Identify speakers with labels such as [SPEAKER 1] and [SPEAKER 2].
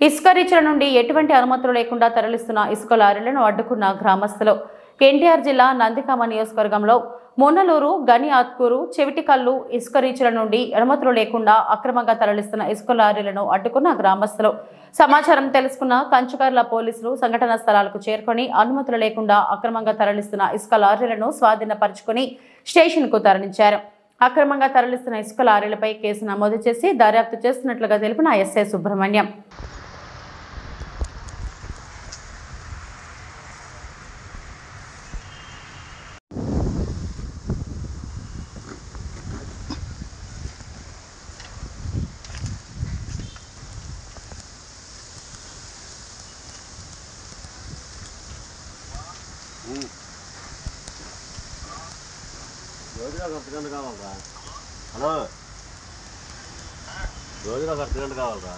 [SPEAKER 1] ఇసుక రీచ్ల నుండి ఎటువంటి అనుమతులు లేకుండా తరలిస్తున్న ఇసుక లారీలను అడ్డుకున్న గ్రామస్తులు. ఎన్టీఆర్ జిల్లా నందిగామ నియోజకవర్గంలో మొన్నలూరు, గనియాత్కూరు, చెవిటికల్లు ఇసుక రీచ్ల నుండి అనుమతులు లేకుండా అక్రమంగా తరలిస్తున్న ఇసుక లారీలను అడ్డుకున్న గ్రామస్తులు. సమాచారం తెలుసుకున్న కంచుకర్ల పోలీసులు సంఘటనా స్థలాలకు చేరుకొని అనుమతులు లేకుండా అక్రమంగా తరలిస్తున్న ఇసుక లారీలను స్వాధీనపరుచుకుని స్టేషన్కు తరలించారు. అక్రమంగా తరలిస్తున్న ఇసుక లారీలపై కేసు నమోదు చేసి దర్యాప్తు చేస్తున్నట్లుగా తెలిపిన ఎస్ఐ సుబ్రహ్మణ్యం.
[SPEAKER 2] హలో, రోజులో 10 గంటలు కావాలరా?